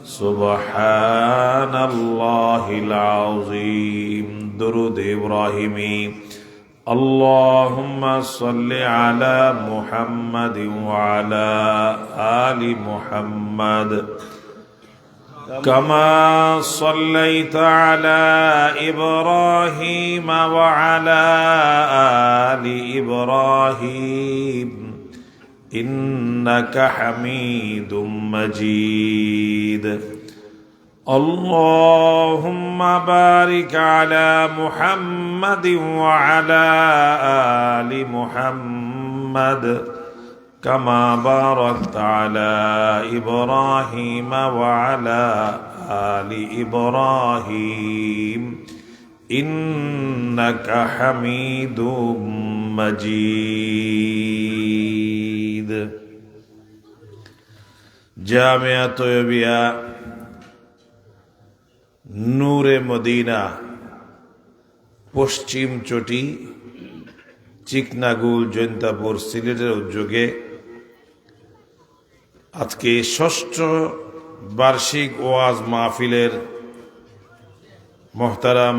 سبحان الله العظيم درود إبراهيمي اللهم صل على محمد وعلى آل محمد كما صليت على إبراهيم وعلى آل إبراهيم إنك حميد مجيد اللهم بارك على محمد وعلى آل محمد كما باركت على إبراهيم وعلى آل إبراهيم إنك حميد مجيد জামিয়া তৈয়বিয়া নূরে Medina পশ্চিম চটি চিকনাগুল জৈন্তাপুর সিলেটের উদ্যোগে আজকে ষষ্ঠ বার্ষিক ওয়াজ মাহফিলের মোহতারাম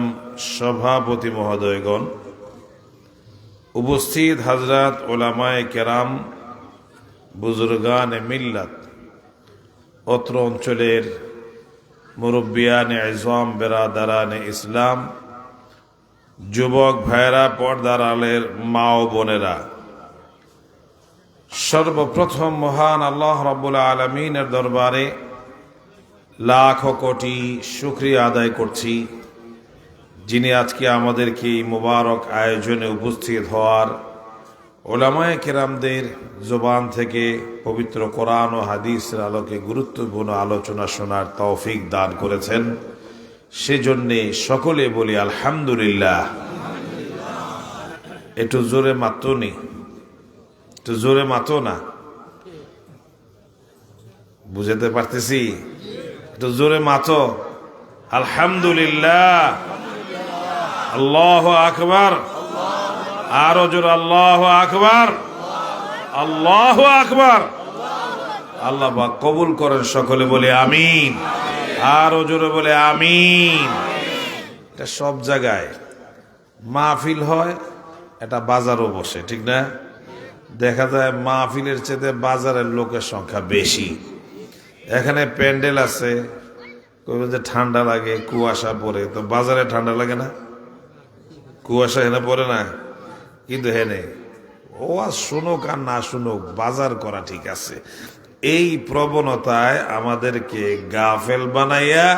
সভাপতি মহোদয়গণ, উপস্থিত হযরত উলামায়ে কেরাম, বুজুর্গানে মিল্লাত, অত্র অঞ্চলের মুরব্বিয়ানে ইজম, বেরাদারানে ইসলাম, যুবক ভাইরা, পর্দার আলের মা ও বোনেরা, সর্বপ্রথম মহান আল্লাহ রাব্বুল আলামিনের দরবারে লাখ কোটি শুকরিয়া আদায় করছি, যিনি আজকে আমাদেরকে এই মুবারক আয়োজনে উপস্থিত হওয়ার, উলামায়ে কেরামদের জবান থেকে পবিত্র কোরআন ও হাদিসের আলোকে গুরুত্বপূর্ণ আলোচনা শোনার তৌফিক দান করেছেন। সেজন্যে সকলে বলি আলহামদুলিল্লাহ। একটু জোরে মাতো নি, একটু জোরে মাতো না, বুঝাতে পারতেছি? একটু জোরে মাতো। আলহামদুলিল্লাহ, আল্লাহু আকবার, আরো জোরে আল্লাহু আকবার, আল্লাহু আকবার। আল্লাহ পাক কবুল করেন, সকলে বলে আমিন। আরো জোরে বলে আমিন। এটা সব জায়গায় মাহফিল হয়, এটা বাজারও বসে, ঠিক না? দেখা যায় মাহফিলের চেয়ে বাজারের লোকের সংখ্যা বেশি। এখানে প্যান্ডেল আছে, কইবেন যে ঠান্ডা লাগে, কুয়াশা পড়ে, তো বাজারে ঠান্ডা লাগে না? কুয়াশা হেনে পড়ে না, কিন্তু হেনে ওয়াজ শুনুক আর না শুনুক, বাজার করা ঠিক আছে। এই প্রবণতায় আমাদেরকে গাফেল বানাইয়া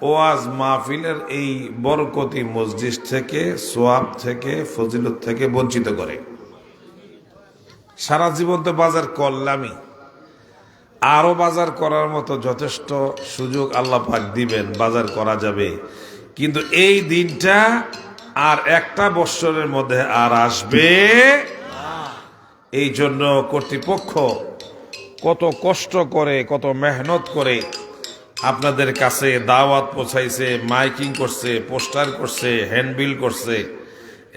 ওয়াজ মাহফিলের এই বরকতি মসজিদ থেকে, সোয়াব থেকে, ফজিলত থেকে বঞ্চিত করে। সারা জীবন তো বাজার করলামই, আরো বাজার করার মতো যথেষ্ট সুযোগ আল্লাহ পাক দিবেন, বাজার করা যাবে। কিন্তু এই দিনটা আর একটা বৎসরের মধ্যে আর আসবে। এই জন্য কর্তৃপক্ষ কত কষ্ট করে, কত মেহনত করে আপনাদের কাছে দাওয়াত পৌঁছাইছে, মাইকিং করছে, পোস্টার করছে, হ্যান্ডবিল করছে,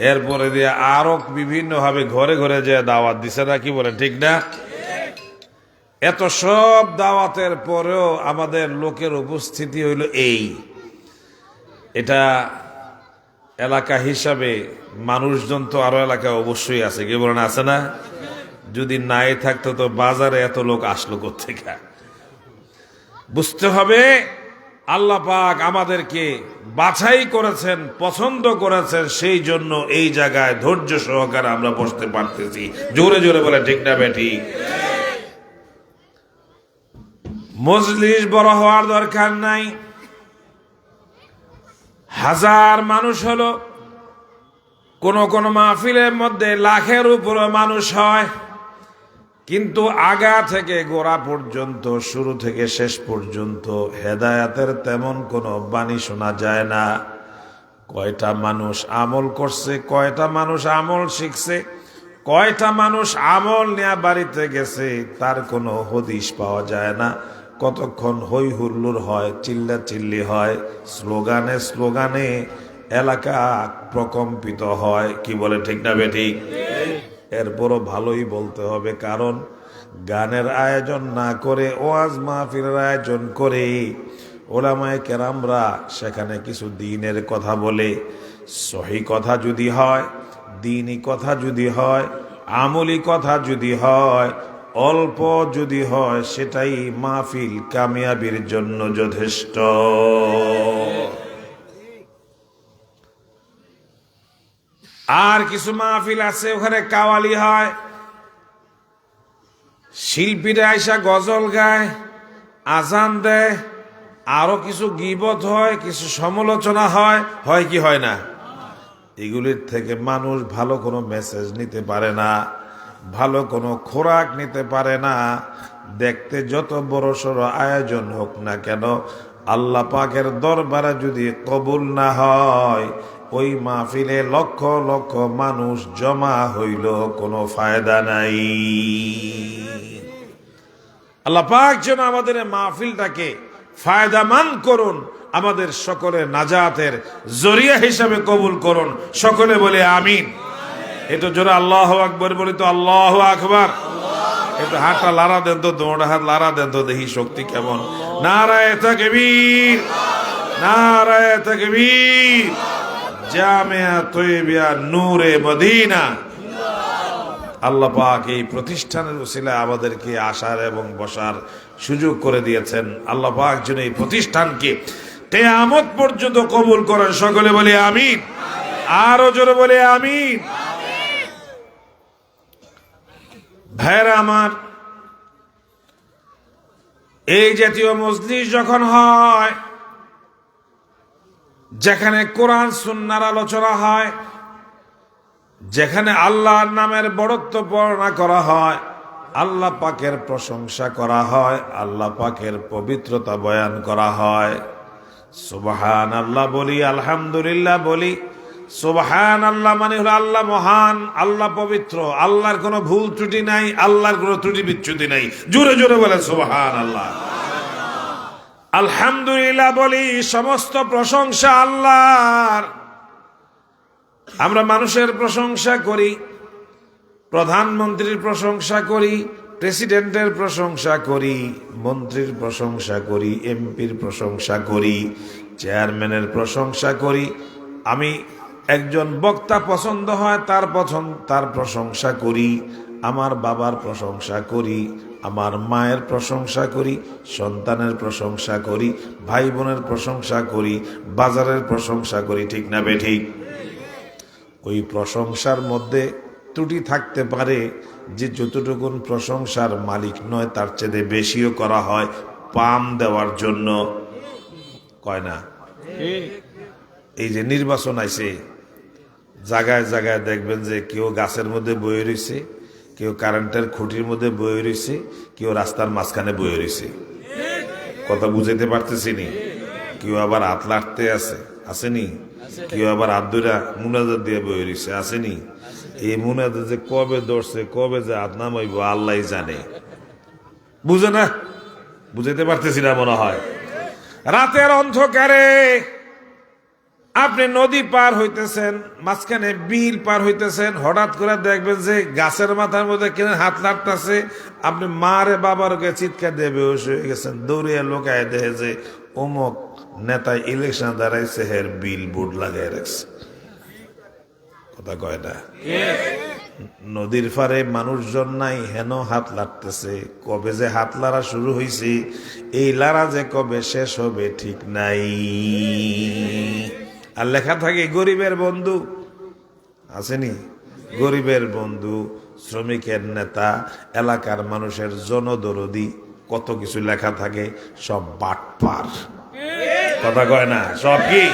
এরপরে দিয়ে আরো বিভিন্নভাবে ঘরে ঘরে যে দাওয়াত দিছে না, কি বলেন, ঠিক না? এত সব দাওয়াতের পরেও আমাদের লোকের উপস্থিতি হইল এই। এটা এলাকা হিসাবে মানুষজন তো আরো এলাকায় অবশ্যই আছে, কি বলেন, আছে না? যদি নাই থাকতো তো বাজারে এত লোক আসলো কোত্থেকে? বুঝতে হবে আল্লাহ পাক আমাদেরকে বাছাই করেছেন, পছন্দ করেছেন, সেই জন্য এই জায়গায় ধৈর্য সহকারে আমরা বসতে পারতেছি। জোরে জোরে বলে ঠিক না বেটি? মজলিস বড় হওয়ার দরকার নাই। হাজার মানুষ হলো, কোন কোন মাহফিলের মধ্যে লাখের উপরে মানুষ হয়, কিন্তু আগা থেকে গোড়া পর্যন্ত, শুরু থেকে শেষ পর্যন্ত হেদায়াতের তেমন কোনো বাণী শোনা যায় না। কয়টা মানুষ আমল করছে, কয়টা মানুষ আমল শিখছে, কয়টা মানুষ আমল নিয়ে বাড়িতে গেছে, তার কোনো হদিশ পাওয়া যায় না। কতক্ষণ হই হুল্লোড় হয়, চিল্লা চিল্লি হয়, স্লোগানে স্লোগানে এলাকা প্রকম্পিত হয়, কি বলে ঠিক না বেঠিক? এরপরও ভালোই বলতে হবে, কারণ গানের আয়োজন না করে ওয়াজ মাহফিলের আয়োজন করে ওলামায়ে কেরামরা সেখানে কিছু দ্বীনের কথা বলে, সহি কথা যদি হয়, দ্বীনি কথা যদি হয়, আমলি কথা যদি হয়, অল্প যদি হয়, সেটাই মাহফিল কামিয়াবির জন্য যথেষ্ট। আর কিছু মাহফিল আছে ওখানে কাওয়ালি হয়, শিল্পীরা আইসা গজল গায়, আজান দেয়, আরো কিছু গীবত হয়, কিছু সমালোচনা হয়, হয় কি হয় না? এগুলির থেকে মানুষ ভালো কোনো মেসেজ নিতে পারে না, ভালো কোনো খোরাক নিতে পারে না। দেখতে যত বড় সড় আয়োজন হোক না কেন, আল্লাহ পাকের দরবারে যদি কবুল না হয়, ওই মাহফিলে লক্ষ লক্ষ মানুষ জমা হইল কোনো ফায়দা নাই। আল্লাহ পাক যেন আমাদের মাহফিলটাকে ফায়দামান করুন, আমাদের সকলের নাজাতের জরিয়া হিসাবে কবুল করুন। সকলে বলে আমিন। এটা জোরে আল্লাহ আকবার বলি তো, আল্লাহ আকবার। একটু হাতটা লাড়া দেন তো, দোড়া হাত লাড়া দেন তো, দেখি শক্তি কেমন। নারায়ে তাকবীর, নারায়ে তাকবীর। জামিয়া তৈয়বা নূরে মদিনা। আল্লাহ পাক এই প্রতিষ্ঠানের উসিলায় আমাদেরকে আসার এবং বসার সুযোগ করে দিয়েছেন। আল্লাহ পাক যেন এই প্রতিষ্ঠানকে কিয়ামত পর্যন্ত কবুল করেন। সকলে বলে আমিন। আরো জোরে বলে আমিন। ভাইরা আমার, এই জাতীয় মজলিস যখন হয়, যেখানে কোরআন সুন্নাহর আলোচনা হয়, যেখানে আল্লাহর নামের বড়ত্ব বর্ণনা করা হয়, আল্লাহ পাকের প্রশংসা করা হয়, আল্লাহ পাকের পবিত্রতা বয়ান করা হয়, সুবহানাল্লাহ বলি, আলহামদুলিল্লাহ বলি। সুবহানাল্লাহ মানে হলো আল্লাহ মহান, আল্লাহ পবিত্র, আল্লাহর কোনো ভুল ত্রুটি নাই, আল্লাহর কোনো ত্রুটি বিচ্যুতি নাই। জোরে জোরে বলে সুবহানাল্লাহ। আলহামদুলিল্লাহ বলি, সমস্ত প্রশংসা আল্লাহর। আমরা মানুষের প্রশংসা করি, প্রধানমন্ত্রীর প্রশংসা করি, প্রেসিডেন্টের প্রশংসা করি, মন্ত্রীর প্রশংসা করি, এমপির প্রশংসা করি, চেয়ারম্যানের প্রশংসা করি। আমি একজন বক্তা পছন্দ হয়, তার প্রশংসা করি, আমার বাবার প্রশংসা করি, আমার মায়ের প্রশংসা করি, সন্তানের প্রশংসা করি, ভাই বোনের প্রশংসা করি, বাজারের প্রশংসা করি। ঠিক না বেঠিক? ওই প্রশংসার মধ্যে ত্রুটি থাকতে পারে, যে যতটুকুন প্রশংসার মালিক নয় তার চেয়ে বেশিও করা হয় পাম দেওয়ার জন্য। কয় না? এই যে নির্বাচন আইছে, জায়গায় জায়গায় দেখবেন যে কেউ গাছের মধ্যে বয়ে রয়েছে, কেউ কারেন্টের খুঁটির মধ্যে বয়ে রয়েছে, কেউ রাস্তার মাঝখানে বয়ে রয়েছে। কথা বুঝাইতে পারতেছি নি? কেউ আবার হাত লাড়তে আসেনি, কেউ আবার হাত ধরে মুনাজাত দিয়ে বয়ে রয়েছে, আসেনি। এই মুনাজাত যে কবে ধরছে, কবে যে হাত নামাইব আল্লাহ জানে। বুঝে না? বুঝাইতে পারতেছি না মনে হয়। রাতের অন্ধকারে আপনি নদী পার হইতেছেন, মাঝখানে বিল পার হইতেছেন, হঠাৎ করে দেখবেন যে গাছের মাথার মধ্যে কেন হাত লাড়তেছে। আপনি মারে বাবার চিৎকার দিয়ে বেহুশ হয়ে গেছেন। দৌড়িয়ে লোকায় দেখে যে অমুক নেতা ইলেকশন দাঁড়াইছে, হের বিল বোর্ড লাগাই রাখছে। কথা কয় না? নদীর পারে মানুষজন নাই, হেন হাত লাড়তেছে। কবে যে হাত লাড়া শুরু হয়েছে, এই লাড়া যে কবে শেষ হবে ঠিক নাই। আর লেখা থাকে গরিবের বন্ধু, আসেনি? গরিবের বন্ধু, শ্রমিকের নেতা, এলাকার মানুষের জনদরদি, কত কিছু লেখা থাকে। সব বাটপার। কথা কয় না? সব কি?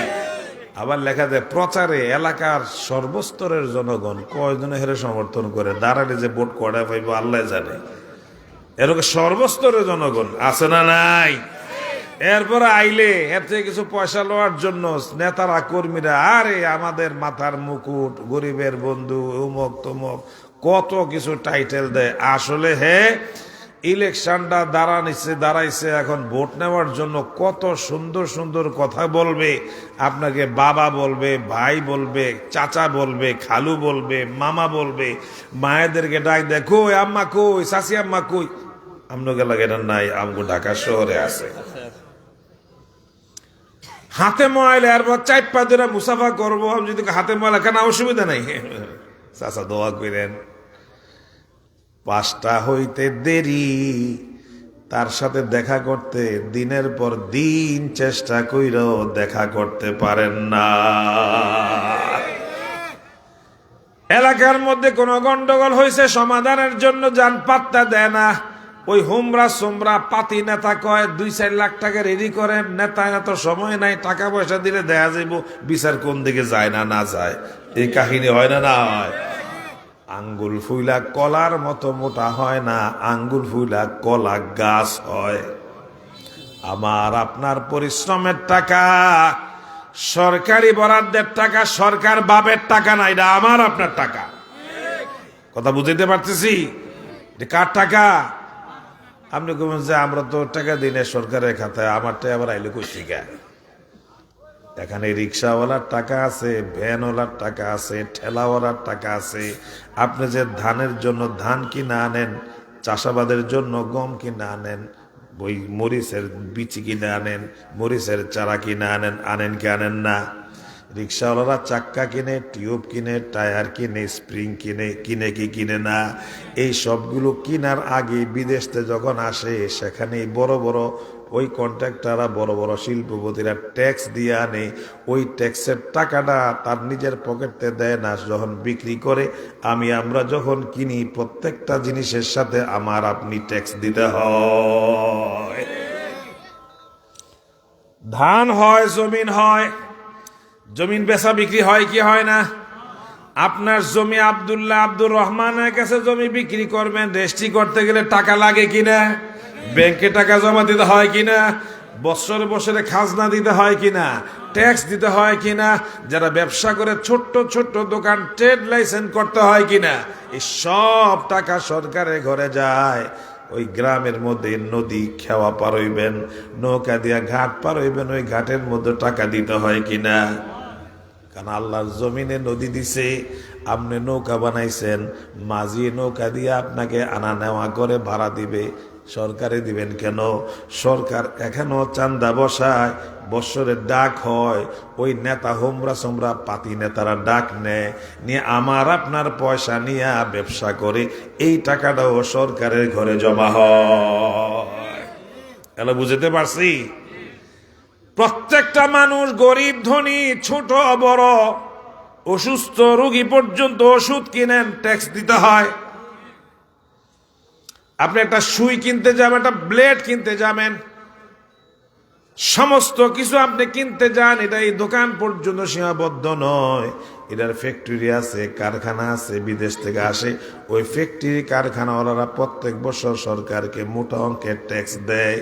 আবার লেখা যায় প্রচারে এলাকার সর্বস্তরের জনগণ কয়জনে হেরে সমর্থন করে, দাঁড়ালে যে ভোট কড়া পাইব আল্লাহ জানে। এরকম সর্বস্তরের জনগণ আছে না নাই? এরপরে আইলে এর থেকে কিছু পয়সা লওয়ার জন্য নেতারা কর্মীরা, আরে আমাদের মাথার মুকুট, গরিবের বন্ধু, অমুক তমুক, কত কিছু টাইটেল দেয়। আসলে ইলেকশনটা দাঁড়াইছে এখন ভোট নেওয়ার জন্য কত সুন্দর সুন্দর কথা বলবে, আপনাকে বাবা বলবে, ভাই বলবে, চাচা বলবে, খালু বলবে, মামা বলবে, মায়েদেরকে ডাক দেয় কই আম্মা কই, চাচি আম্মা কই। আপনাকে লাগে এটা নাই, আমগো ঢাকা শহরে আছে। হাতে ময়লা এরপর চাইপা ধরে মুসাফা করবো, আমি যদি হাতে ময়লা কেন অসুবিধা নাই, চাচা দোয়া করেন। 5টা হইতে দেরি, তার সাথে দেখা করতে দিনের পর দিন চেষ্টা কইরাও দেখা করতে পারেন না। এলাকার মধ্যে কোনো গন্ডগোল হয়েছে, সমাধানের জন্য যান, পাত্তা দেয় না। ওই হুমরা সোমরা পাতি নেতা কয় 2-4 লাখ টাকা রেডি করেন, নেতা এত সময় নাই, টাকা পয়সা দিলে দেখা যাইব বিচার কোন দিকে যায় না না যায়। এই কাহিনী হয় না, না হয়? আঙ্গুল ফুইলা কলার মতো মোটা হয় না, আঙ্গুল ফুইলা কলা গাছ হয়। আমার আপনার পরিশ্রমের টাকা, সরকারি বরাদ্দের টাকা, সরকার বাবের টাকা না, এটা আমার আপনার টাকা। কথা বুঝতে পারতেছি? কার টাকা? আপনি বলবেন যে আমরা তো টাকা দিই না সরকারের খাতায়, আমারটা আবার আইলে কই থেকে? এখানে রিক্সাওয়ালার টাকা আছে, ভ্যানওয়ালার টাকা আছে, ঠেলাওয়ালার টাকা আছে। আপনি যে ধানের জন্য ধান কিনে আনেন, চাষাবাদের জন্য গম কিনে আনেন, ওই মরিচের বিচি কিনে আনেন, মরিচের চারা কিনে আনেন কি আনেন না? রিক্সাওয়ালারা চাক্কা কিনে, টিউব কিনে, টায়ার কিনে, স্প্রিং কিনে কি কিনে না? এই সবগুলো কিনার আগে বিদেশে যখন আসে, সেখানে বড় বড় ওই কন্ট্রাক্টররা, বড় বড় শিল্পপতিরা ট্যাক্স দিয়ে আনে। ওই ট্যাক্সের টাকাটা তার নিজের পকেটে দেয় না, যখন বিক্রি করে। আমরা যখন কিনি, প্রত্যেকটা জিনিসের সাথে আমার আপনি ট্যাক্স দিতে হয়। ধান হয়, জমিন হয়, জমিন বেচা বিক্রি হয় কি হয় না? আপনার জমি আব্দুর রহমানের কাছে জমি বিক্রি করবেন, রেজিস্ট্রি করতে গেলে টাকা লাগে কিনা? ব্যাংকে টাকা জমা দিতে হয় কিনা? বছরে বছরে খাজনা দিতে হয় কিনা? ট্যাক্স দিতে হয় কিনা? যারা ব্যবসা করে ছোট্ট ছোট্ট দোকান, ট্রেড লাইসেন্স করতে হয় কিনা? এই সব টাকা সরকারের ঘরে যায়। ওই গ্রামের মধ্যে নদী খেওয়া পার হইবেন, নৌকা দিয়া ঘাট পার হইবেন, ওই ঘাটের মধ্যে টাকা দিতে হয় কিনা? কারণ আল্লাহর জমিনে নদী দিছে, আপনি নৌকা বানাইছেন, মাঝি নৌকা দিয়ে আপনাকে আনা নেওয়া করে ভাড়া দিবে, সরকারে দিবেন কেন? সরকার এখানেও চান্দা বসায়, বৎসরের ডাক হয়, ওই নেতা হোমরা সোমরা পাতি নেতারা ডাক নেয়, নিয়ে আমার আপনার পয়সা নিয়ে ব্যবসা করে, এই টাকাটাও সরকারের ঘরে জমা হয়। এলা বুঝতে পারছি? প্রত্যেকটা মানুষ, গরিব ধনী, ছোট বড়, অসুস্থ রোগী পর্যন্ত ওষুধ কিনেন, ট্যাক্স দিতে হয়। আপনি একটা সুই কিনতে যাবেন, একটা ব্লেড কিনতে যাবেন, সমস্ত কিছু আপনি কিনতে যান, এটা এই দোকান পর্যন্ত সীমাবদ্ধ নয়। এটার ফ্যাক্টরি আছে, কারখানা আছে, বিদেশ থেকে আসে। ওই ফ্যাক্টরি কারখানাওয়ালারা প্রত্যেক বছর সরকারকে মোটা অঙ্কের ট্যাক্স দেয়,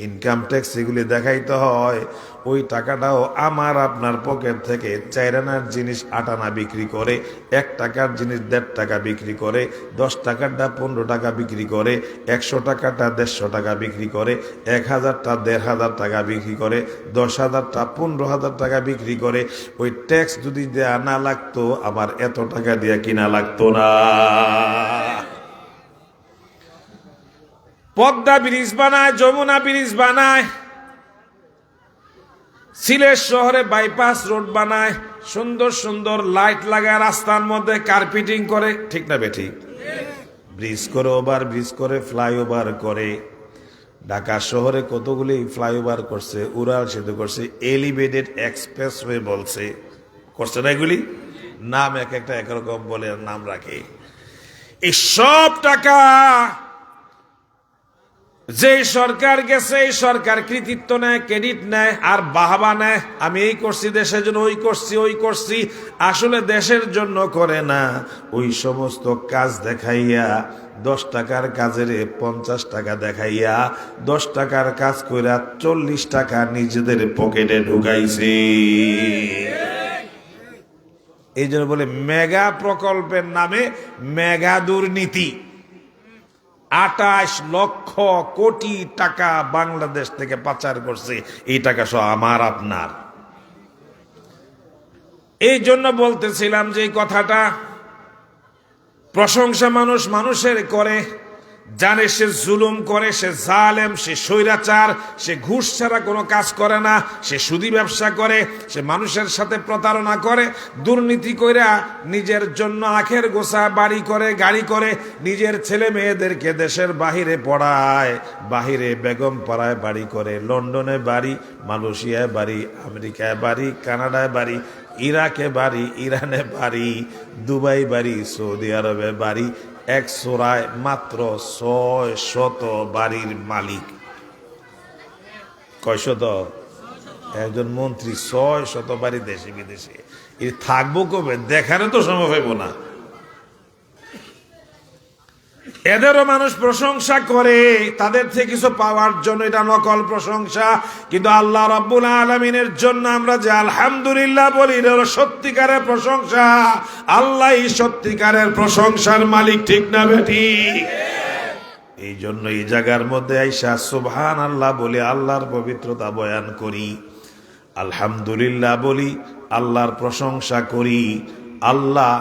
ইনকাম ট্যাক্স, এগুলি দেখাইতে হয়। ওই টাকাটাও আমার আপনার পকেট থেকে 4 আনার জিনিস 8 আনা বিক্রি করে, 1 টাকার জিনিস 1.5 টাকা বিক্রি করে, 10 টাকারটা 15 টাকা বিক্রি করে, 100 টাকাটা 150 টাকা বিক্রি করে, 1000টা 1500 টাকা বিক্রি করে, 10,000টা 15,000 টাকা বিক্রি করে। ওই ট্যাক্স যদি দেয়া না লাগতো, আমার এত টাকা দিয়ে কিনা লাগতো না। পদ্মা ব্রিজ বানায়, যমুনা ব্রিজ বানায়, সিলেট শহরে বাইপাস রোড বানায়, সুন্দর সুন্দর লাইট লাগায়, রাস্তার মধ্যে কার্পেটিং করে, ঠিক না বেঠিক? ব্রিজ করে, ওভার ব্রিজ করে, ফ্লাইওভার করে। ঢাকা শহরে কতগুলি ফ্লাইওভার করছে, উড়াল সেতু করছে, এলিভেটেড এক্সপ্রেসওয়ে বলছে, করছে না? এগুলি নাম এক একটা একরকম বলে নাম রাখে। এই সব টাকা যে সরকার গেছে, এই সরকার কৃতিত্ব নেয়, ক্রেডিট নেয়, আর বাহাবা নেয়, আমি এই করছি দেশের জন্য, ওই করছি। আসলে দেশের জন্য করে না। ওই সমস্ত কাজ দেখাইয়া 10 টাকার কাজের 50 টাকা দেখাইয়া 10 টাকার কাজ কইরা 40 টাকা নিজেদের পকেটে ঢুকাইছে। এই জন্য বলে মেগা প্রকল্পের নামে মেগা দুর্নীতি। 28 লক্ষ কোটি টাকা বাংলাদেশ থেকে পাচার করছে। এই টাকা সব আমার আপনার। এই জন্য বলতেছিলাম যে এই কথাটা, প্রশংসা মানুষ মানুষের করে, জানে সে জুলুম করে, সে জালেম, সে স্বৈরাচার, সে ঘুষ ছাড়া কোনো কাজ করে না, সে সুদি ব্যবসা করে, সে মানুষের সাথে প্রতারণা করে, দুর্নীতি কইরা নিজের জন্য আখের গোছা বাড়ি করে, গাড়ি করে, নিজের ছেলে মেয়েদেরকে দেশের বাহিরে পড়ায়, বাহিরে বেগম পাড়ায় বাড়ি করে, লন্ডনে বাড়ি, মালয়েশিয়ায় বাড়ি, আমেরিকায় বাড়ি, কানাডায় বাড়ি, ইরাকে বাড়ি, ইরানে বাড়ি, দুবাই বাড়ি, সৌদি আরবে বাড়ি, এক সোরায় মাত্র 600 বাড়ির মালিক। কয়শত? একজন মন্ত্রী 600 বাড়ি দেশে বিদেশে। এ থাকবো কবে? দেখারও তো সময় হইব না। এদেরও মানুষ প্রশংসা করে তাদের থেকে কিছু পাওয়ার জন্য, এটা নকল প্রশংসা। কিন্তু আল্লাহ রাব্বুল আলামিনের জন্য আমরা যে আলহামদুলিল্লাহ বলি, এটা হলো সত্যিকারের প্রশংসা। আল্লাহই সত্যিকারের প্রশংসার মালিক, ঠিক না বেঠিক? এই জন্য এই জায়গার মধ্যে আইসা সুবহানাল্লাহ বলি, আল্লাহর পবিত্রতা বয়ান করি, আলহামদুলিল্লাহ বলি, আল্লাহর প্রশংসা করি, আল্লাহ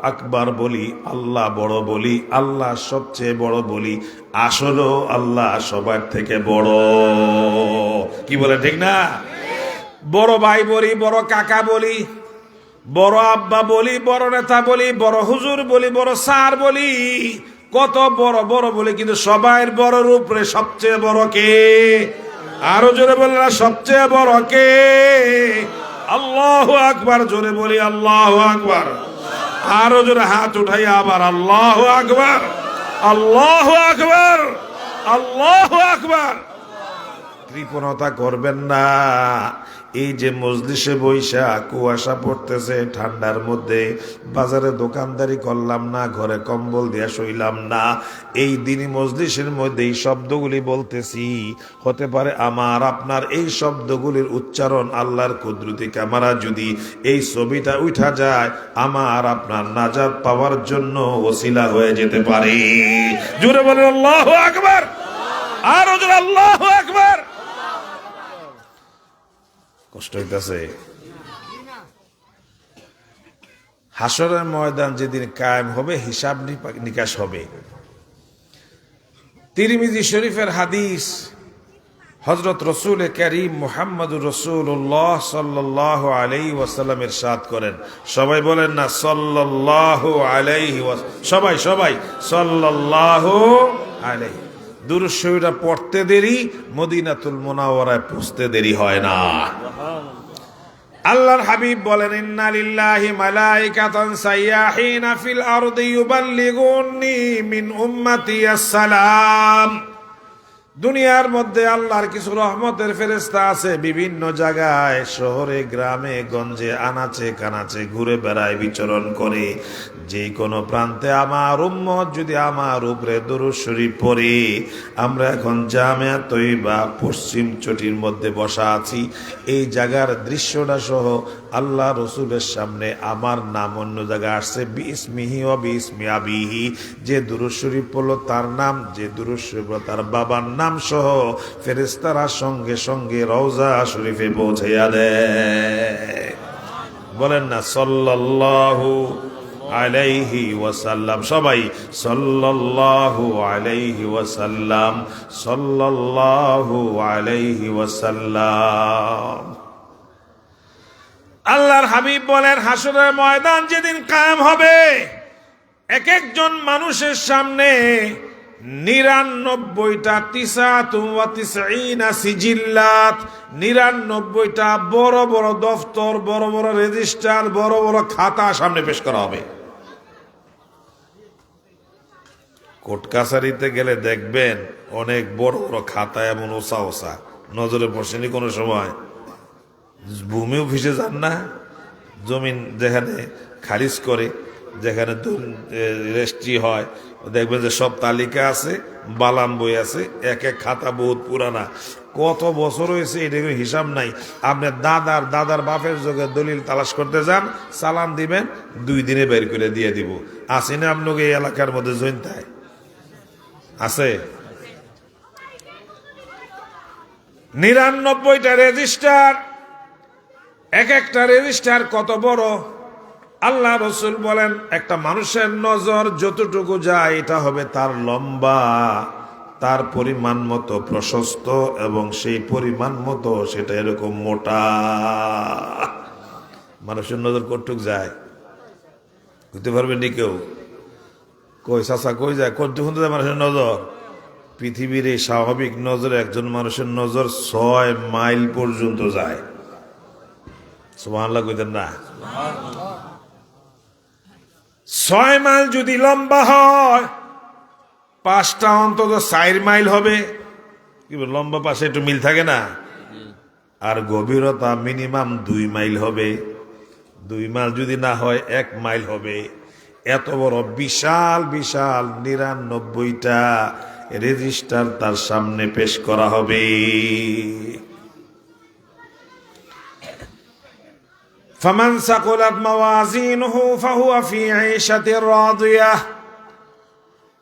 আকবার বলি, আল্লাহ বড় বলি, আল্লাহ সবচেয়ে বড় বলি। আসলে আল্লাহ সবার থেকে বড়। কি বলে, ঠিক না? বড় ভাই বলি, বড় কাকা বলি, বড় আব্বা বলি, বড় নেতা বলি, বড় হুজুর বলি, বড় স্যার বলি, কত বড় বড় বলি, কিন্তু সবার বড়র উপরে সবচেয়ে বড় কে? আরো জোরে বলে না, সবচেয়ে বড় কে? আল্লাহু আকবার। জোরে বলি আল্লাহু আকবার। আরো জোরে হাত উঠাই আবার আল্লাহু আকবার, আল্লাহু আকবার, আল্লাহু আকবার। কৃপণতা করবেন না। এই যে মজলিসে বৈশা কুয়াশা পড়তেছে, ঠান্ডার মধ্যে বাজারে দোকানদারি করলাম না, ঘরে কম্বল দিয়া শুইলাম না, এই দিনই মজলিসের মধ্যে এই শব্দগুলি বলতেছি। হতে পারে আমার আপনার এই শব্দগুলির উচ্চারণ আল্লাহর কুদরতি ক্যামেরা যদি এই ছবিটা উঠা যায়, আমার আপনার নাজাত পাওয়ার জন্য ওসিলা হয়ে যেতে পারে। জোরে বলেন আল্লাহু আকবার। আরো জোরে আল্লাহু আকবার। কষ্ট হইতেছে। হাসরের ময়দান যেদিন কায়েম হবে, হিসাব নিকাশ হবে। তিরমিজি শরীফের হাদিস, হযরত রাসূল করিম মুহাম্মদুর রাসূলুল্লাহ সাল্লাল্লাহু আলাইহি ওয়াসাল্লাম ইরশাদ করেন, সবাই বলেন না সাল্লাল্লাহু আলাইহি সবাই সবাই সাল্লাল্লাহু আলাইহি। দুরূদ শরীফটা পড়তে দেরি, মদিনাতুল মুনাওয়ারায় পৌঁছতে দেরি হয় না। আল্লাহর হাবিব বলেন, ইন্না লিল্লাহি মালাইকাতান সাইয়াহিনা ফিল আরদি ইউবাল্লিগুনি মিন উম্মতি আসসালাম। দুনিয়ার মধ্যে আল্লাহর কিছু রহমতের ফেরেশতা আছে, বিভিন্ন জায়গায়, শহরে, গ্রামে, গঞ্জে, আনাচে কানাচে ঘুরে বেড়ায়, বিচরণ করে। যে কোনো প্রান্তে আমার উম্মত যদি আমার উপরে দুরূদ শরীফ পড়ে, আমরা এখন জামিয়া তৈবা পশ্চিম চটির মধ্যে বসা আছি, এই জায়গার দৃশ্যটা সহ আল্লাহ রসুলের সামনে আমার নাম অন্য জায়গায় আসছে, বিসমিহি ওয়া বিসমি আবিহি। যে দুরূদ শরীফ পড়লো তার নাম, যে দুরূদ শরীফ পড়লো তার বাবার নাম সহ ফেরেশতারা সঙ্গে সঙ্গে রওজা শরীফে পৌঁছাইয়া দেয়। বলেন না সাল্লাল্লাহু আলাইহি ওয়াসাল্লাম। সবাই সাল্লাল্লাহু আলাইহি ওয়াসাল্লাম, সাল্লাল্লাহু আলাইহি ওয়াসাল্লাম। আল্লাহর হাবিব বলেন, হাসরের ময়দান যেদিন কায়েম হবে, এক একজন মানুষের সামনে 99টা 99 সিজিল্লাত, 99টা বড় বড় দফতর, বড় বড় রেজিস্টার, বড় বড় খাতা সামনে পেশ করা হবে। কোর্ট কাছারিতে গেলে দেখবেন অনেক বড় বড় খাতা, এমন ওসা ওসা, নজরে পড়ছেনি কোনো সময়? ভূমি অফিসে যান না, জমিন যেখানে খারিজ করে, যেখানে রেজিস্ট্রি হয়, দেখবেন যে সব তালিকা আছে, বালাম বই আছে, এক এক খাতা বহুত পুরানা, কত বছর হয়েছে এটা হিসাব নাই। আপনার দাদার বাপের যোগে দলিল তালাশ করতে যান, চালান দিবেন, 2 দিনে বের করে দিয়ে দিব। আসি না আপনাকে এই এলাকার মধ্যে জৈন্তায়? আছে 99টা রেজিস্টার। এক একটা রেজিস্টার কত বড়! আল্লাহ রসুল বলেন একটা মানুষের নজর যতটুকু যায় এটা হবে তার লম্বা, তার পরিমাণ মতো প্রশস্ত, এবং সেই পরিমাণ মতো সেটা এরকম মোটা। মানুষের নজর কতটুক যায় বুঝতে পারবেন নি কেউ? কই চাচা কই যায়, কতটুকু যায় মানুষের নজর? পৃথিবীর এই স্বাভাবিক নজরে একজন মানুষের নজর 6 মাইল পর্যন্ত যায়। সুবহানাল্লাহ কইতেন না? 6 মাইল যদি লম্বা হয়, 5টা অন্তত 4 মাইল হবে। কি লম্বা পাশে একটু মিল থাকে না? আর গভীরতা মিনিমাম 2 মাইল হবে। 2 মাইল যদি না হয় 1 মাইল হবে। এত বড় বিশাল বিশাল 99টা রেজিস্টার তার সামনে পেশ করা হবে। ফামান সাকুলাত মাওয়াজিনুহু ফাহুয়া ফি আইশাতির রাদিয়াহ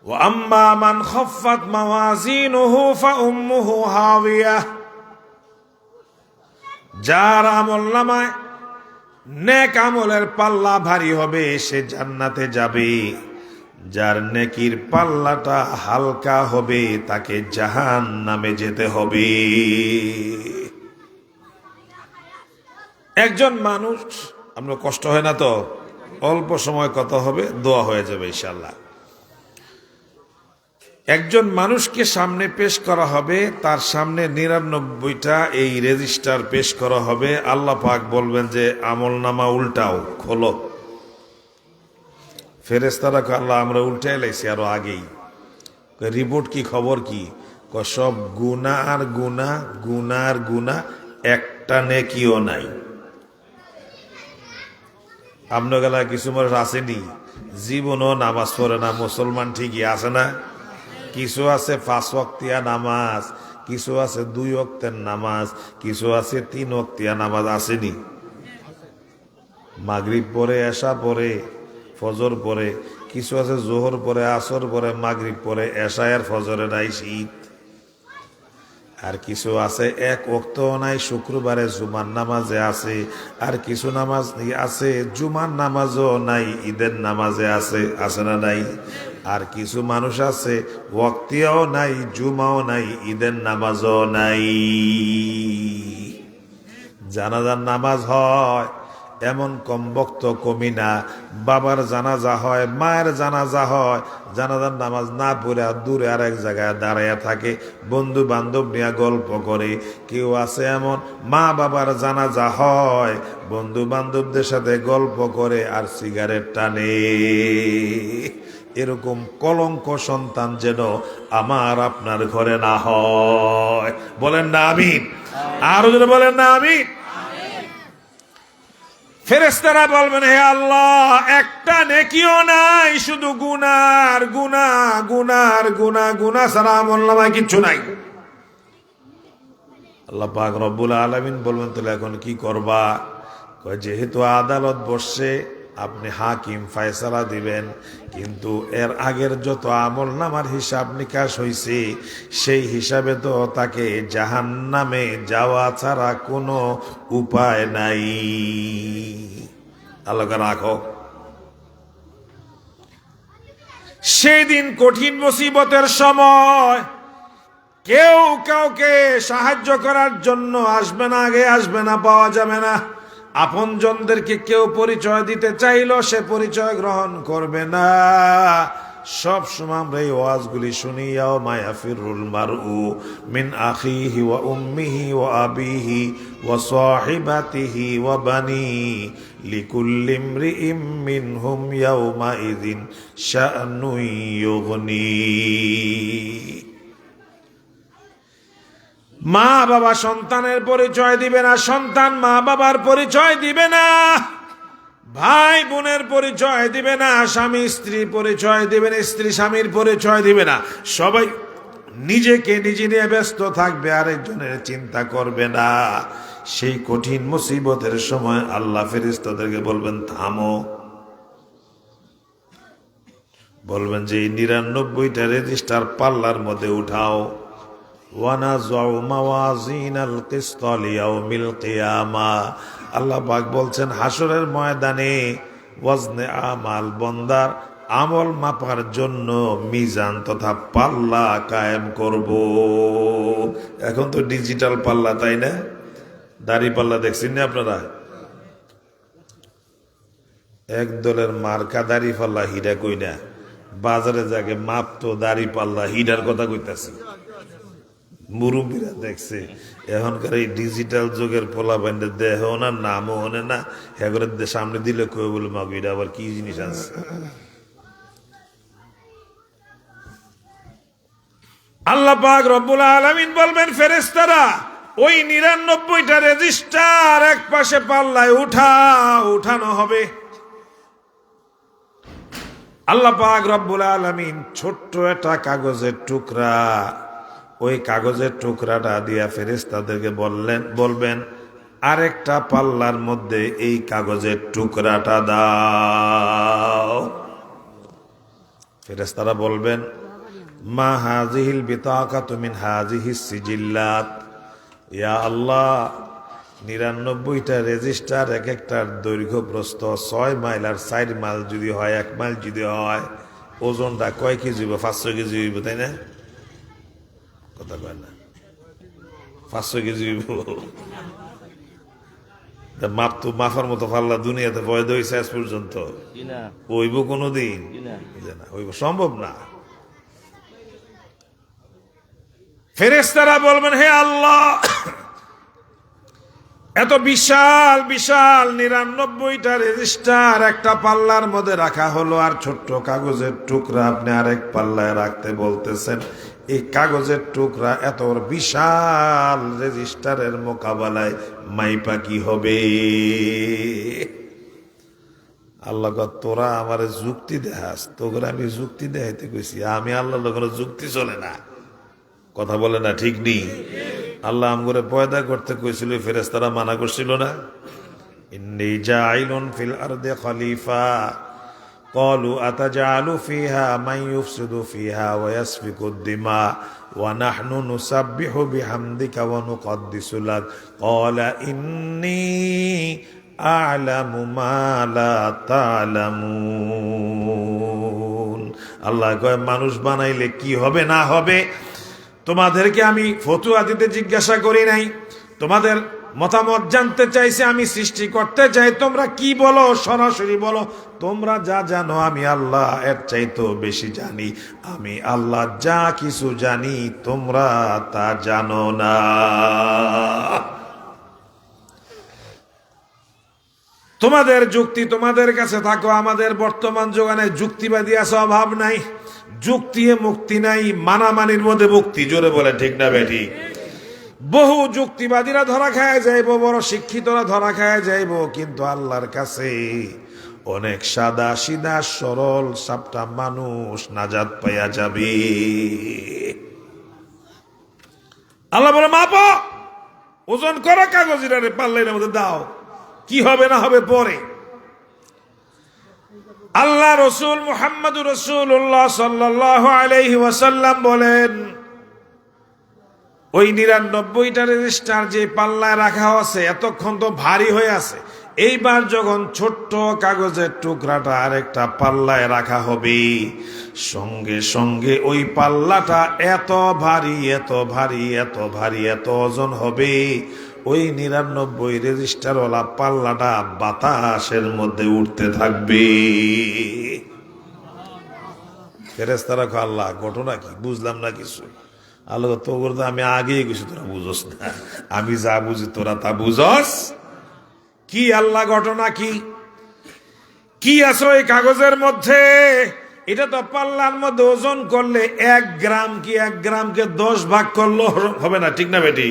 ওয়া আম্মা মান খাফফাত মাওয়াজিনুহু ফাউম্মুহু হাওিয়াহ। যার আমলনামায় নেক আমলের পাল্লা ভারী হবে সে জান্নাতে যাবে, যার নেকির পাল্লাটা হালকা হবে তাকে জাহান্নামে যেতে হবে। একজন মানুষ, আমরা কষ্ট হয় না তো? অল্প সময় কত হবে, দোয়া হয়ে যাবে ইনশাআল্লাহ। একজন মানুষকে সামনে পেশ করা হবে, তার সামনে 99টা এই রেজিস্টার পেশ করা হবে। আল্লাহ পাক বলবেন যে আমলনামা উল্টাও, খোলো। ফেরেশতারা আল্লাহ আমরা উল্টাই লাইছি আরো আগেই। রিপোর্ট কি, খবর কি? সব গুনাহ আর গুনাহ, গুনাহ আর গুনাহ, একটা নেকিও নাই। আপনার গেলা কিছু মানুষ আসেনি, জীবনও নামাজ পড়ে না, মুসলমান ঠিকই আছে না? কিছু আছে 5 ওয়াক্তিয়া নামাজ, কিছু আছে 2 ওয়াক্তের নামাজ, কিছু আছে 3 ওয়াক্তিয়া নামাজ। আসেনি? মাগরিব পরে, এশা পরে, ফজর পরে, কিছু আছে জোহর পরে, আসর পরে, মাগরিব পরে, এশা আর ফজরে নাই শীত। আর কিছু আছে 1 ওয়াক্তও নাই, শুক্রবারে জুমার নামাজে আছে। আর কিছু নামাজ আছে জুমার নামাজও নাই, ঈদের নামাজে আছে। আছে না নাই? আর কিছু মানুষ আছে ওয়াক্তিয়াও নাই, জুমাও নাই, ঈদের নামাজও নাই। জানাজার নামাজ হয় এমন কম বক্ত কমি না। বাবার জানাজা হয়, মায়ের জানাজা হয়, জানাজার নামাজ না পড়ে দূরে আর এক জায়গায় দাঁড়াইয়া থাকে, বন্ধু বান্ধব নিয়ে গল্প করে। কেউ আছে এমন মা বাবার জানাজা হয়, বন্ধু বান্ধবদের সাথে গল্প করে আর সিগারেট টানে। এরকম কলঙ্ক সন্তান যেন আমার আপনার ঘরে না হয়। বলেন না আমিন? আরো যেন বলেন না আমিন? ফেরেশতারা বলবেন হে আল্লাহ, একটা নেকিও নাই, শুধু গুনার গুনা, গুনার গুনা, গুনা ছাড়া আমলনামায় কিচ্ছু নাই। আল্লাহ পাক রব্বুল আলামিন বলবেন তাহলে এখন কি করবা? যেহেতু আদালত বসছে, আপনি হাকিম ফয়সালা দিবেন, কিন্তু এর আগের যত আমলনামার হিসাব নিকাশ হয়েছে সেই হিসাবে তো তাকে জাহান্নামে যাওয়া ছাড়া কোনো উপায় নাই। আল্লাহকে রাখো। সেই দিন কঠিন মুসিবতের সময় কেউ কাউকে সাহায্য করার জন্য আসবে না, আগে আসবে না, পাওয়া যাবে না। আপনজনদেরকে কেউ পরিচয় দিতে চাইলো সে পরিচয় গ্রহণ করবে না। সব সময় আমরা এই ওয়াজগুলি শুনি, ইয়াউমা ইয়াফিরুল মারউ মিন আখিহি ওয়া উম্মিহি ওয়া আবিহি ওয়া সাহিবাতিহি ওয়া বানিহি লিকুল্লি ইমরিইম মিনহুম ইয়াউমা ইযিন শাআনুন ইউগনি। মা বাবা সন্তানের পরিচয় দিবে না, সন্তান মা বাবার পরিচয় দিবে না, ভাই বোনের পরিচয় দিবে না, স্বামী স্ত্রী পরিচয় দিবে না, স্ত্রী স্বামীর পরিচয় দিবে না। সবাই নিজেকে নিজে নিয়ে ব্যস্ত থাকবে, আরেকজনের চিন্তা করবে না। সেই কঠিন মুসিবতের সময় আল্লাহ ফেরেশতাদেরকে বলবেন থামো। বলবেন যে এই 99টা রেজিস্টার পাল্লার মধ্যে উঠাও। ওয়ানাযাউ মাওয়াজিনাল কিসত লিয়াউমিল কিয়ামা, আল্লাহ পাক বলছেন হাসরের ময়দানে ওয়াজনে আমাল, বন্দার আমল মাপার জন্য মিজান তথা পাল্লা কায়েম করব। এখন তো ডিজিটাল পাল্লা, তাই না? দাড়ি পাল্লা দেখছেন না আপনারা? এক দলের মার্কা দাড়ি পাল্লা, হিডা কই না, বাজারে যাকে মাপ তো দাড়ি পাল্লা হিডার কথা কইতাছি। মুরব্বীরা দেখছে এখনকার এই ডিজিটাল যুগের পোলা ব্যান্ডের দেহ না, নামও হনে না, হ্যাঁ সামনে দিলে কই বলে মাগো এটা আবার কি জিনিস আছে। আল্লাহ পাক রব্বুল আলামিন বলবেন ফেরেশতারা ওই 99টা রেজিস্টার এক পাশে পাল্লায় উঠানো হবে। আল্লাহ পাক রব্বুল আলামিন ছোট্ট একটা কাগজের টুকরা, ওই কাগজের টুকরাটা দিয়া ফেরেশতাদেরকে বলবেন আরেকটা পাল্লার মধ্যে এই কাগজের টুকরাটা দাও। ফেরেশতারা বলবেন মা হাযিহিল বিতাকাতু মিন হাযিহিস সিজিল্লাত, ইয়া আল্লাহ 99টা রেজিস্টার, এক একটার দৈর্ঘ্য প্রস্থ 6 মাইল, আর 4 মাইল যদি হয়, 1 মাইল যদি হয়, ওজনটা কয় কেজি হইব? 500 কেজি হইব, তাই না? কথা কয় না? 500 কেজি হইব। মাপ তো মাফার মতো পাল্লা দুনিয়াতে পয়দা হয়েছে আজ পর্যন্ত? হইব কোনোদিন? হইব সম্ভব না। ফেরেশতারা বলবেন হে আল্লাহ, এত বিশাল বিশাল 99টা রেজিস্টার একটা পাল্লার মধ্যে রাখা হলো, আর ছোট্ট কাগজের টুকরা আপনি আরেক পাল্লায় রাখতে বলতেছেন। এই কাগজের টুকরা এত বিশাল রেজিস্টারের মোকাবেলায় মাইপা কি হবে? আল্লাহ তোরা আমার যুক্তি দেখাস, তোকে আমি যুক্তি দেখাইতে কইছি, আমি আল্লাহ কোনো যুক্তি চলে না, কথা বলে না, ঠিক নেই? আল্লাহ আমগরে পয়দা করতে কইছিল, ফেরেশতারা মানা করছিল না? ইন্নী জাইলুন ফিল আরদি খলিফা ক্বালু আতাজআলু ফিহা মান ইউফসিদু ফিহা ওয়া ইয়াসফিকুদ দিমা ওয়া নাহনু নুসাব্বিহু বিহামদিকা ওয়া নুকদ্দিসু লাক ক্বালা ইন্নী আ'লামু মা লা তা'লামুন। আল্লাহ কয় মানুষ বানাইলে কি হবে না হবে তোমাদেরকে আমি ফতুয়া দিতে জিজ্ঞাসা করি নাই, তোমাদের মতামত জানতে চাইছি, আমি সৃষ্টি করতে চাই, তোমরা কি বলো সরাসরি বলো। তোমরা যা জানো আমি আল্লাহ এর চাইতেও বেশি জানি। আমি আল্লাহ যা কিছু জানি তোমরা তা জানো না। তোমাদের যুক্তি তোমাদের কাছে থাকো, আমাদের বর্তমান যুগে যুক্তিবাদী আছে, অভাব নাই। যুক্তি মুক্তি নাই, মানামানির মধ্যে মুক্তি। জোরে বলে ঠিক না বেঠি? বহু যুক্তিবাদীরা ধরা খায় যাইব, বড় শিক্ষিতরা ধরা খায় যাইব, কিন্তু আল্লাহর কাছে অনেক সাদা সিধা সরল সাপটা মানুষ নাজাত পাইয়া যাবে। আল্লাহ বলে মাপো, ওজন করো, কাগজিরারে পাল্লার মধ্যে দাও, কি হবে না হবে পরে। আল্লাহ রসুল মুহাম্মদুর রাসূলুল্লাহ সাল্লাল্লাহু আলাইহি ওয়াসাল্লাম বলেন ওই 99টা রেজিস্টার যে পাল্লায় রাখা আছে এতক্ষণ তো ভারী হয়ে আছে, এইবার যখন ছোট্ট কাগজের টুকরাটা আরেকটা পাল্লায় রাখা হবে, সঙ্গে সঙ্গে ওই পাল্লাটা এত ভারী এত ভারী এত ভারী এত ওজন হবে, ওই 99 রেজিস্টার ওলা পাল্লাটা বাতাসের মধ্যে উঠতে থাকবে। ফেরেশতারা কয় আল্লাহ ঘটনা কি? বুঝলাম না কিছু। আল্লাহ তো আমি আগেই গেছি, তোরা বুঝস না, আমি যা বুঝি তোরা তা বুঝস। কি আল্লাহ ঘটনা কি? কি আছে ওই কাগজের মধ্যে? এটা তো পাল্লার মধ্যে ওজন করলে 1 গ্রাম কি 1 গ্রামকে 10 ভাগ করলে হবে না, ঠিক না বেটি?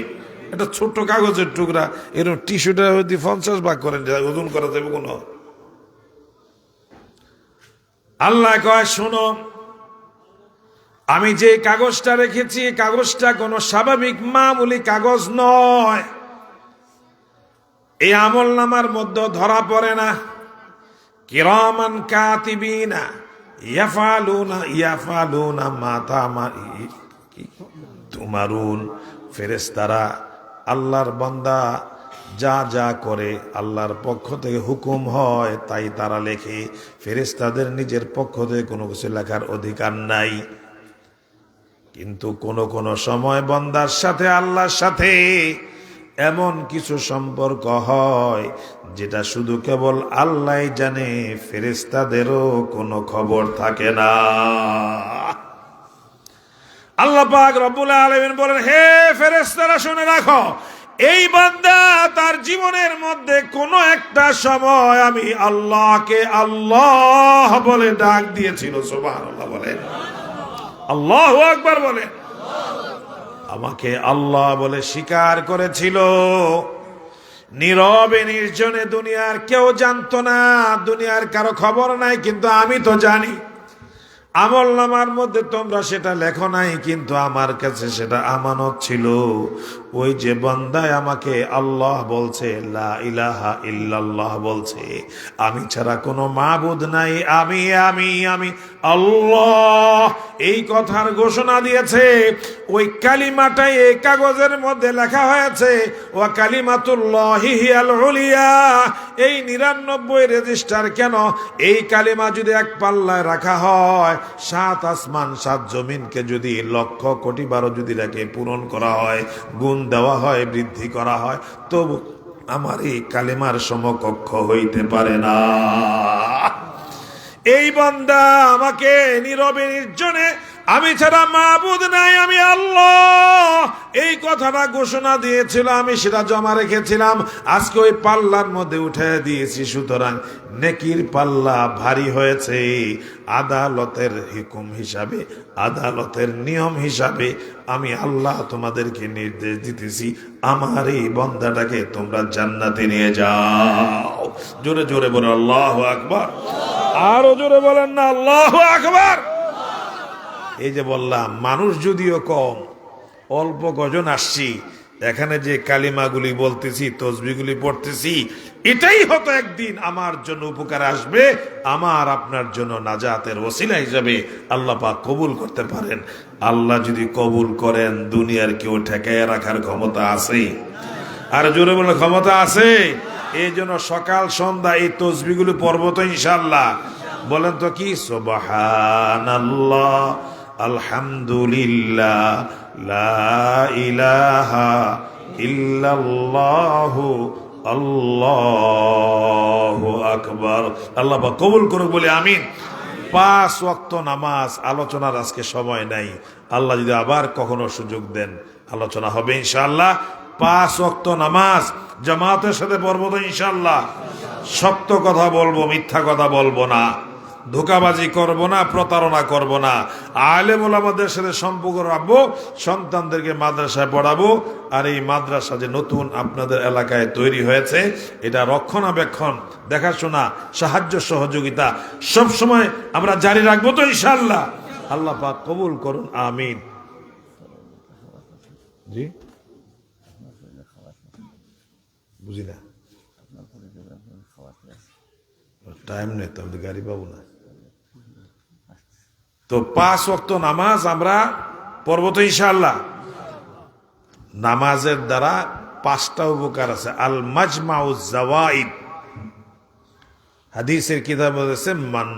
এটা ছোট্ট কাগজের টুকরা, এরকম টিস্যুটা যদি 50 ভাগ করেন ওজন করা যাবে কোন? আল্লাহ কয় শোনো, আমি যে কাগজটা রেখেছি কাগজটা কোনো স্বাভাবিক মামুলি কাগজ নয়। এই আমল নামার মধ্যে ধরা পড়ে না কিরামান কাতিবিনা ইয়াফালুনা মা তুমারুন, ফেরেশতারা আল্লাহর বান্দা যা যা করে আল্লাহর পক্ষ থেকে হুকুম হয় তাই তারা লেখে। ফেরেশতাদের নিজের পক্ষ থেকে কোনো কিছু লেখার অধিকার নাই। কিন্তু কোন সময় বান্দার সাথে আল্লাহর সাথে এমন কিছু সম্পর্ক হয় যেটা শুধু কেবল আল্লাহই জানে, ফেরেশতাদেরও কোনো খবর থাকে না। আল্লাহ পাক রব্বুল আলামিন বলেন, হে ফেরেশতারা শুনে রাখো, এই বান্দা তার জীবনের মধ্যে কোনো একটা সময় আমি আল্লাহকে আল্লাহ বলে ডাক দিয়েছিল। সুবহানাল্লাহ বলেন, আল্লাহু আকবার বলেন। আমাকে আল্লাহ বলে স্বীকার করেছিল। নীরবে নির্জনে, দুনিয়ার কেউ জানতো না, দুনিয়ার কারো খবর নাই, কিন্তু আমি তো জানি। আমলনামার মধ্যে তোমরা সেটা লেখো নাই, কিন্তু আমার কাছে সেটা আমানত ছিল। ওই যে বান্দায় আমাকে আল্লাহ বলছে, লা ইলাহা ইল্লাল্লাহ বলছে, আমি ছাড়া কোনো মাবুদ নাই, আমি আমি আমি আল্লাহ, এই কথার ঘোষণা দিয়েছে। ওই কালিমাটাই এই কাগজের মধ্যে লেখা হয়েছে, ওয়া কালিমাতুল্লাহি হিয়াল উলিয়া। এই 99 রেজিস্টার কেন? এই কালিমা যদি এক পাল্লায় রাখা হয়, 7 আসমান 7 জমিনকে যদি লক্ষ কোটি বারো যদি রাখে পূরণ করা হয়, গুণ দেওয়া হয়, বৃদ্ধি করা হয়, তবু আমার এই কালিমার সমকক্ষ হইতে পারে না। এই বান্দা আমাকে নীরবে নির্জনে আমি ছাড়া মাবুদ নাই, আমি আল্লাহ, এই কথাটা ঘোষণা দিয়েছিল। আমি সেটা জমা রেখেছিলাম, আজকে ওই পাল্লার মধ্যে উঠে দিয়েছি। সুতরাং নেকির পাল্লা ভারী হয়েছে। আদালতের হুকুম হিসাবে, আদালতের নিয়ম হিসাবে আমি আল্লাহ তোমাদেরকে নির্দেশ দিতেছি, আমার এই বান্দাটাকে তোমরা জান্নাতে নিয়ে যাও। জোরে জোরে বলে আল্লাহু আকবার। আরো জোরে বলেন না আল্লাহু আকবার। এই যে বললাম, মানুষ যদিও কম, অল্প কজন আসছি, এখানে যে কালিমাগুলি বলতেছি, তসবিহগুলি পড়তেছি, এটাই হয়তো একদিন আমার জন্য উপকার আসবে, আমার আপনার জন্য নাজাতের ওসিলা হিসাবে আল্লাহ পাক কবুল করতে পারেন। আল্লাহ যদি কবুল করেন, দুনিয়ার কেউ ঠেকায় রাখার ক্ষমতা আছে? আর জোরে বলে ক্ষমতা আছে? এই জন্য সকাল সন্ধ্যা এই তসবিহগুলি পড়ব তো ইনশাআল্লাহ। বলেন তো কি? সুবহানাল্লাহ, আলহামদুলিল্লাহ, লা ইলাহা ইল্লাল্লাহু, আল্লাহু আকবার। আল্লাহ পাক কবুল করুক বলে আমিন। 5 ওয়াক্ত নামাজ আলোচনার আজকে সময় নাই, আল্লাহ যদি আবার কখনো সুযোগ দেন আলোচনা হবে ইনশাআল্লাহ। 5 ওয়াক্ত নামাজ জামাতের সাথে পড়ব তো ইনশাআল্লাহ। সত্য কথা বলবো, মিথ্যা কথা বলবো না, ধোকাবাজি করব না, প্রতারণা করব না। আলেম ওলামাদের সাথে সম্পর্ক রাখবো, সন্তানদেরকে মাদ্রাসায় পড়াবো। আর এই মাদ্রাসা যে নতুন আপনাদের এলাকায় তৈরি হয়েছে, এটা রক্ষণাবেক্ষণ, দেখাশোনা, সাহায্য সহযোগিতা সব সময় আমরা জারি রাখবো তো ইনশাআল্লাহ। আল্লাহ পাক কবুল করুন, আমিন। জি বুঝি না, টাইম নেই তো, আমি গাড়ি পাবো না। তো 5 ওয়াক্ত নামাজ আমরা পড়ব তো ইনশাআল্লাহ। নামাজের দ্বারা 5টা উপকার আছে। আল মাজমাউজ জাওয়াইদ, হাদিসের কিতাব বলেছে, মান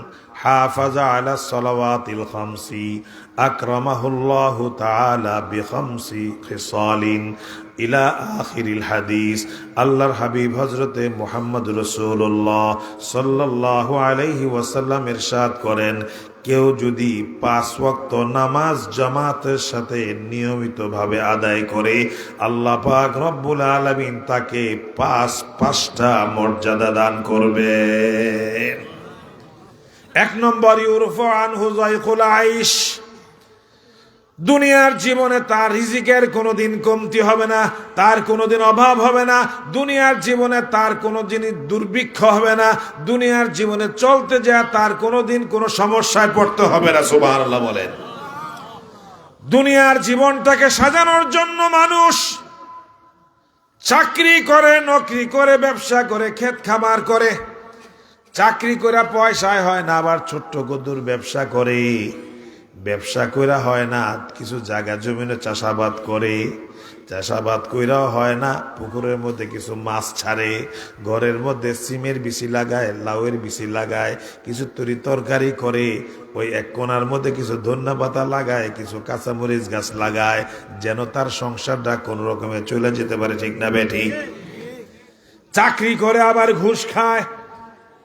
হাফাজা আলা সালাওয়াতিল খামসি আকরামাহুল্লাহু তাআলা বিখামসি খিসালিন ইলা আখিরিল হাদিস। আল্লাহর হাবিব হযরতে মুহাম্মদ রাসূলুল্লাহ সাল্লাল্লাহু আলাইহি ওয়াসাল্লাম ইরশাদ করেন, কেউ যদি 5 ওয়াক্ত নামাজ জামাতের সাথে নিয়মিতভাবে আদায় করে, আল্লাহ পাক রব্বুল আলামিন তাকে 5টা মর্যাদা দান করবেন। 1 নম্বর, ইউরফা আনহু যায়কুল আইশ। দুনিয়ার জীবনে তার রিজিকের কোনোদিন কমতি হবে না, তার কোনোদিন অভাব হবে না, দুনিয়ার জীবনে তার কোনোদিন দুর্ভিক্ষ হবে না, দুনিয়ার জীবনে চলতে যায় তার কোনোদিন কোনো সমস্যায় পড়তে হবে না। সুবহানাল্লাহ বলেন। দুনিয়ার জীবনটাকে সাজানোর জন্য মানুষ চাকরি করে, নকরি করে, ব্যবসা করে, ক্ষেত খামার করে, চাকরি করে পয়সায় হয় না, আবার ছোট্ট গদুর ব্যবসা করে, ব্যবসা কইরা হয় না, কিছু জায়গা জমিনে চাষাবাদ করে, চাষাবাদ কইরাও হয় না, পুকুরের মধ্যে কিছু মাছ ছাড়ে, ঘরের মধ্যে সিমের বিচি লাগায়, লাউয়ের বিচি লাগায়, কিছু তরি তরকারি করে, ওই এক কোণার মধ্যে কিছু ধনিয়া পাতা লাগায়, কিছু কাঁচামরিচ গাছ লাগায়, যেন তার সংসারটা কোন রকমে চলে যেতে পারে। ঠিক না বেঠিক? চাকরি করে আবার ঘুষ খায়,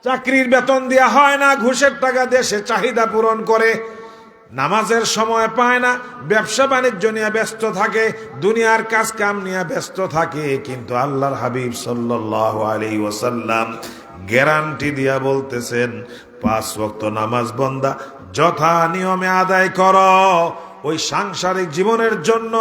চাকরির বেতন দেয়া হয় না, ঘুষের টাকা দেশে চাহিদা পূরণ করে, নামাজের সময় পায় না, ব্যবসা বাণিজ্য নিয়ে ব্যস্ত থাকে, দুনিয়ার কাজ কাম নিয়ে ব্যস্ত থাকে। কিন্তু আল্লাহর হাবিব সাল্লাল্লাহু আলাইহি ওয়াসাল্লাম গ্যারান্টি দিয়া বলতেছেন, 5 ওয়াক্ত নামাজ বান্দা যথা নিয়মে আদায় করো, ওই সাংসারিক জীবনের জন্য,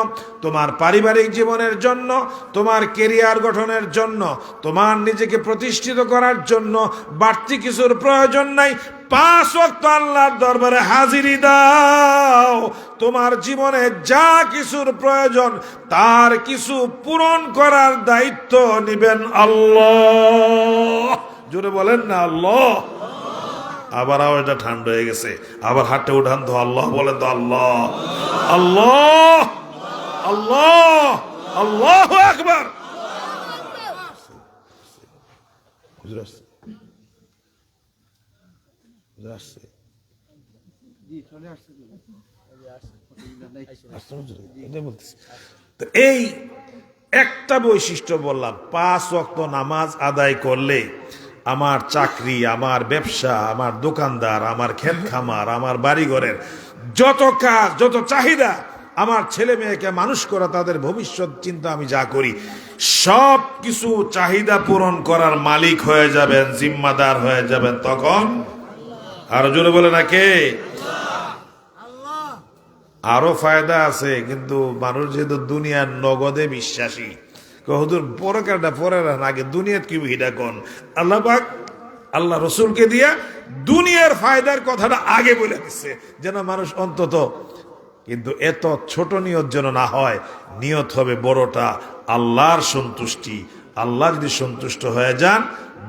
তোমার পারিবারিক জীবনের জন্য, তোমার কেরিয়ার গঠনের জন্য, তোমার নিজেকে প্রতিষ্ঠিত করার জন্য বাড়তি কিছুর প্রয়োজন নাই। 5 ওয়াক্ত আল্লাহর দরবারে হাজিরি দাও, তোমার জীবনে যা কিছুর প্রয়োজন তার কিছু পূরণ করার দায়িত্ব নিবেন আল্লাহ। জোরে বলেন না আল্লাহ। আবার আওয়াজটা ঠান্ডা হয়ে গেছে, আবার হাটে উঠান তো আল্লাহ বলেন তো আল্লাহ, আল্লাহ, আল্লাহ, আল্লাহু আকবার। এই একটা বৈশিষ্ট্য বললাম, 5 ওয়াক্ত নামাজ আদায় করলে আমার চাকরি, আমার ব্যবসা, আমার দোকানদার, আমার ক্ষেত খামার, আমার বাড়িঘরের যত কাজ, যত চাহিদা, আমার ছেলে মেয়েকে মানুষ করা, তাদের ভবিষ্যৎ চিন্তা আমি যা করি, সব কিছু চাহিদা পূরণ করার মালিক হয়ে যাবেন, জিম্মাদার হয়ে যাবেন তখন। আরো জোরে বলে না কে? আরো ফায়দা আছে, কিন্তু মানুষ যেহেতু দুনিয়ার নগদে বিশ্বাসী, হুজুর পরকারটা পরে রান, আগে দুনিয়াত কি ভিড়া কোন, আল্লাহ পাক আল্লাহ রসুলকে দিয়া দুনিয়ার ফায়দার কথাটা আগে বলে দিচ্ছে, যেন মানুষ অন্তত, কিন্তু এত ছোট নিয়ত যেন না হয়, নিয়ত হবে বড়টা, আল্লাহর সন্তুষ্টি। আল্লাহ যদি সন্তুষ্ট হয়ে যান,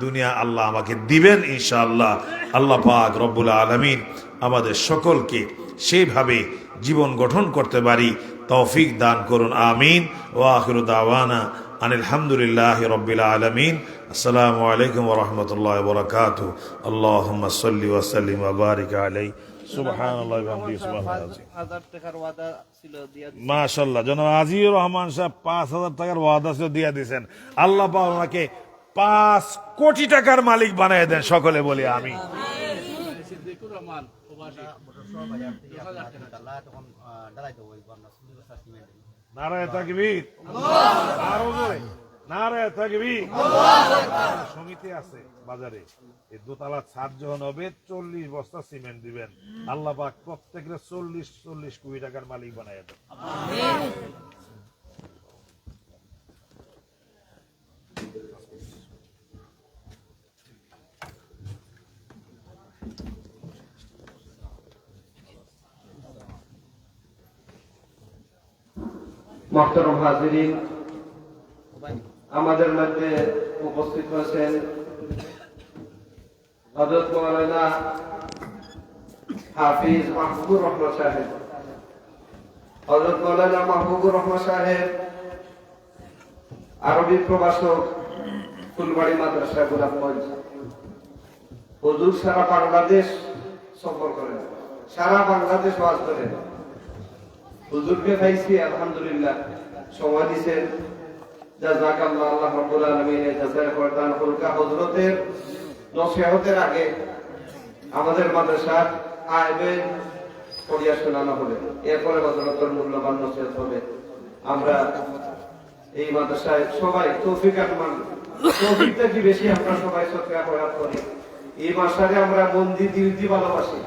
দুনিয়া আল্লাহ আমাকে দিবেন ইনশাআল্লাহ। আল্লাহ পাক রব্বুল আলামিন আমাদের সকলকে সেইভাবে জীবন গঠন করতে পারি তৌফিক দান করুন, আমিন। ওয়া আখিরু দাওয়ানা আনিল হামদুলিল্লাহি রাব্বিল আলামিন। আসসালামু আলাইকুম ওয়া রাহমাতুল্লাহি ওয়া বারাকাতুহু। আল্লাহুম্মা সাল্লি ওয়া সাল্লিম ওয়া বারিক আলাইহি। সুবহানাল্লাহি ওয়া বিহামদিহি, সুবহানাল্লাহ। 1000 টাকার ওয়াদা ছিল দিয়া দিয়েছেন। মাশাআল্লাহ, জনাব আজিজুর রহমান সাহেব 5000 টাকার ওয়াদা ছিল দিয়া দিয়েছেন। আল্লাহ পাক ওনাকে 5 কোটি টাকার মালিক বানিয়ে দেন, সকলে বলি আমিন। সিদ্দিকুর রহমান প্রবাসী নারায়ে তাকবীর, আরো জোরে নারায়ে তাকবীর। সমিতি আছে বাজারে, এই দোতলা ছাদ যখন হবে 40 বস্তা সিমেন্ট দিবেন, আল্লাহ পাক প্রত্যেকের 40 কোটি টাকার মালিক বানায় দেন। মুহতারাম হাজিরিন, আমাদের মধ্যে উপস্থিত হয়েছেন হযরত মাওলানা হাফিজ মাহবুবুর রহমান সাহেব। হযরত মাওলানা মাহবুবুর রহমান সাহেব আরবি প্রভাষক, ফুলবাড়ি মাদ্রাসা, গোলাপগঞ্জ। হুজুর সারা বাংলাদেশ সফর করেন, সারা বাংলাদেশ ওয়াজ করেন। হুজুরকে পাইছি আলহামদুলিল্লাহ, সময় দিয়েছেন, জাযাকাল্লাহ। আল্লাহ রাব্বুল আলামিনের জাযায়ে ফরদান ফুলকা। হযরতের নসিহতের আগে আমাদের মাদ্রাসার আইবেন পড়িয়া শোনানো হবে, এরপরে হযরতের মূল্যবান নসিহত হবে। আমরা এই মাদ্রাসায় সবাই তৌফিক আনমান, তৌফিকটা কি বেশি, আমরা সবাই সদকা করার করি। এই মাসারে আমরা মন দিয়ে দিল দিয়ে ভালোবাসি।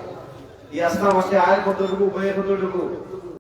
ইয়াসনা মাসে আয় কতটুকু, উভয়ে কতটুকু,